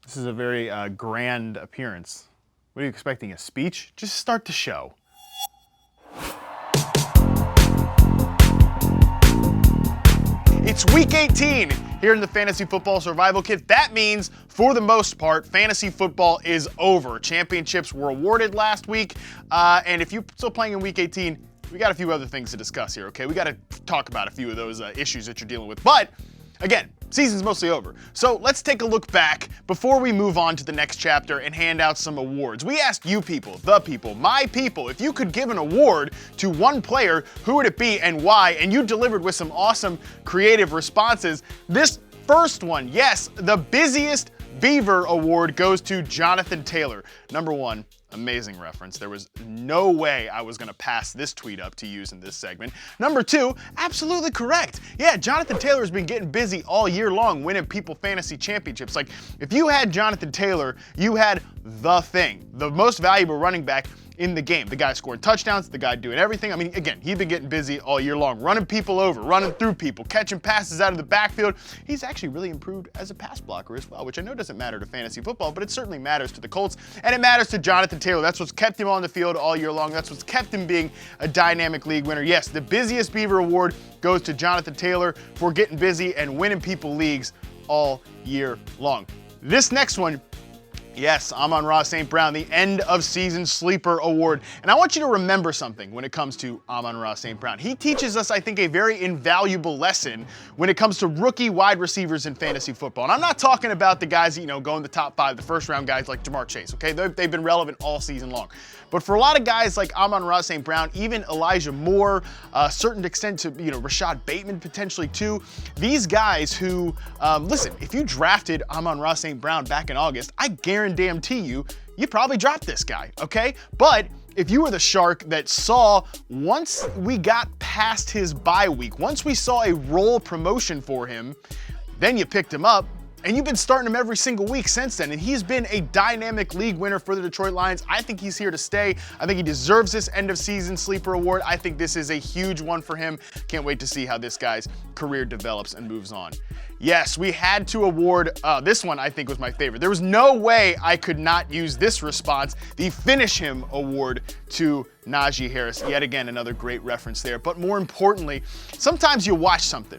This is a very grand appearance. What are you expecting, a speech? Just start the show. It's week 18 here in the Fantasy Football Survival Kit. That means, for the most part, fantasy football is over. Championships were awarded last week, and if you're still playing in week 18, we got a few other things to discuss here, okay? We got to talk about a few of those issues that you're dealing with. But, again, season's mostly over. So let's take a look back before we move on to the next chapter and hand out some awards. We asked you people, the people, my people, if you could give an award to one player, who would it be and why? And you delivered with some awesome creative responses. This first one, yes, the busiest beaver award goes to Jonathan Taylor. Number one, amazing reference. There was no way I was going to pass this tweet up to use in this segment. Number two, absolutely correct. Yeah, Jonathan Taylor has been getting busy all year long winning people fantasy championships. Like, if you had Jonathan Taylor, you had the thing, the most valuable running back in the game. The guy scoring touchdowns, the guy doing everything. I mean, again, he's been getting busy all year long, running people over, running through people, catching passes out of the backfield. He's actually really improved as a pass blocker as well, which I know doesn't matter to fantasy football, but it certainly matters to the Colts, and it matters to Jonathan Taylor. That's what's kept him on the field all year long. That's what's kept him being a dynamic league winner. Yes, the busiest Beaver award goes to Jonathan Taylor for getting busy and winning people leagues all year long. This next one, yes, Amon-Ra St. Brown, the end of season sleeper award. And I want you to remember something when it comes to Amon-Ra St. Brown. He teaches us, I think, a very invaluable lesson when it comes to rookie wide receivers in fantasy football. And I'm not talking about the guys that, go in the top five, the first round guys like Jamar Chase, okay? They've been relevant all season long. But for a lot of guys like Amon-Ra St. Brown, even Elijah Moore, a certain extent to, Rashad Bateman potentially too, these guys who, listen, if you drafted Amon-Ra St. Brown back in August, I guarantee you probably dropped this guy, okay? But if you were the shark that saw, once we got past his bye week, once we saw a role promotion for him, then you picked him up, and you've been starting him every single week since then, and he's been a dynamic league winner for the Detroit Lions. I think he's here to stay. I think he deserves this end of season sleeper award. I think this is a huge one for him. Can't wait to see how this guy's career develops and moves on. Yes, we had to award, this one I think was my favorite. There was no way I could not use this response, the Finish Him award to Najee Harris. Yet again, another great reference there. But more importantly, sometimes you watch something,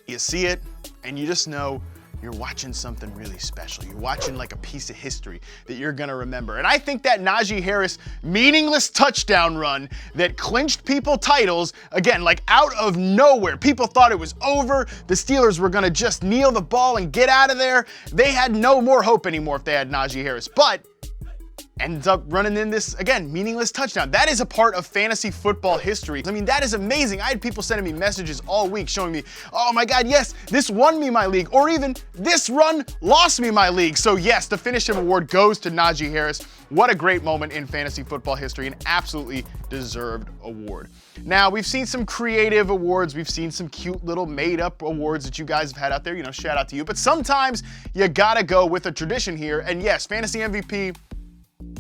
you see it, and you just know you're watching something really special. You're watching like a piece of history that you're gonna remember. And I think that Najee Harris meaningless touchdown run that clinched people titles, again, like out of nowhere. People thought it was over. The Steelers were gonna just kneel the ball and get out of there. They had no more hope anymore if they had Najee Harris. But ends up running in this, again, meaningless touchdown. That is a part of fantasy football history. I mean, that is amazing. I had people sending me messages all week showing me, oh my God, yes, this won me my league, or even this run lost me my league. So yes, the Finish Him award goes to Najee Harris. What a great moment in fantasy football history, an absolutely deserved award. Now, we've seen some creative awards. We've seen some cute little made-up awards that you guys have had out there. Shout out to you. But sometimes you gotta go with a tradition here. And yes, fantasy MVP,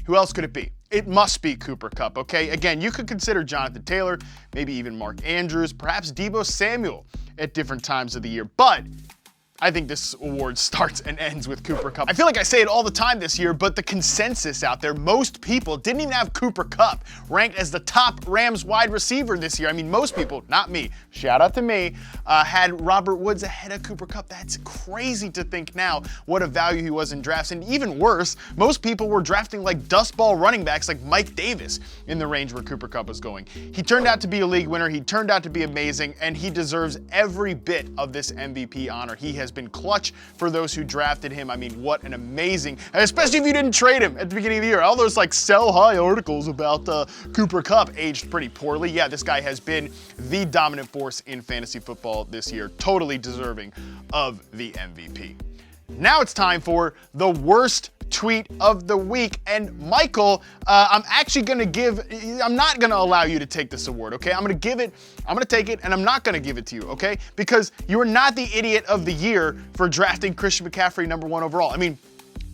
who else could it be? It must be Cooper Kupp, okay? Again, you could consider Jonathan Taylor, maybe even Mark Andrews, perhaps Deebo Samuel at different times of the year. But I think this award starts and ends with Cooper Kupp. I feel like I say it all the time this year, but the consensus out there, most people didn't even have Cooper Kupp ranked as the top Rams wide receiver this year. I mean, most people, not me, shout out to me, had Robert Woods ahead of Cooper Kupp. That's crazy to think now what a value he was in drafts. And even worse, most people were drafting like dustball running backs like Mike Davis in the range where Cooper Kupp was going. He turned out to be a league winner. He turned out to be amazing, and he deserves every bit of this MVP honor. He has been clutch for those who drafted him. I mean, what an amazing, especially if you didn't trade him at the beginning of the year. All those like sell high articles about Cooper Kupp aged pretty poorly. Yeah, this guy has been the dominant force in fantasy football this year, totally deserving of the MVP. Now it's time for the worst tweet of the week. And Michael, I'm not gonna allow you to take this award, okay? I'm gonna take it, and I'm not gonna give it to you, okay? Because you are not the idiot of the year for drafting Christian McCaffrey #1 overall. I mean,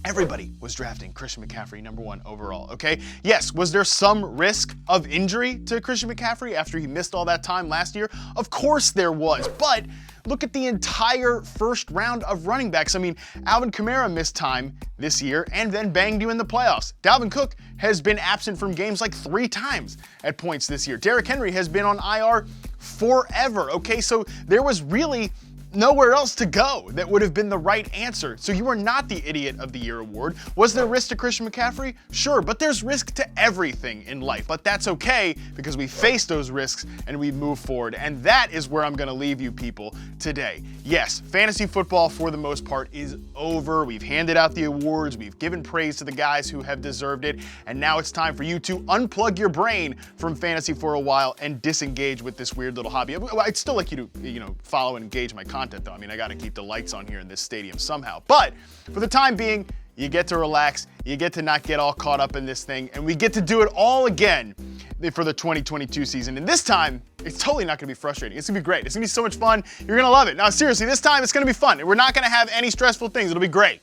Everybody was drafting Christian McCaffrey #1 overall, okay? Yes, was there some risk of injury to Christian McCaffrey after he missed all that time last year? Of course there was, but look at the entire first round of running backs. I mean, Alvin Kamara missed time this year and then banged you in the playoffs. Dalvin Cook has been absent from games like 3 times at points this year. Derrick Henry has been on IR forever, okay? So there was really nowhere else to go that would have been the right answer. So you are not the Idiot of the Year award. Was there risk to Christian McCaffrey? Sure, but there's risk to everything in life. But that's okay because we face those risks and we move forward. And that is where I'm going to leave you people today. Yes, fantasy football for the most part is over. We've handed out the awards. We've given praise to the guys who have deserved it. And now it's time for you to unplug your brain from fantasy for a while and disengage with this weird little hobby. I'd still like you to, follow and engage my content though. I mean, I got to keep the lights on here in this stadium somehow. But for the time being, you get to relax, you get to not get all caught up in this thing, and we get to do it all again for the 2022 season. And this time, it's totally not gonna be frustrating. It's gonna be great. It's gonna be so much fun. You're gonna love it. Now, seriously, this time it's gonna be fun. We're not gonna have any stressful things. It'll be great.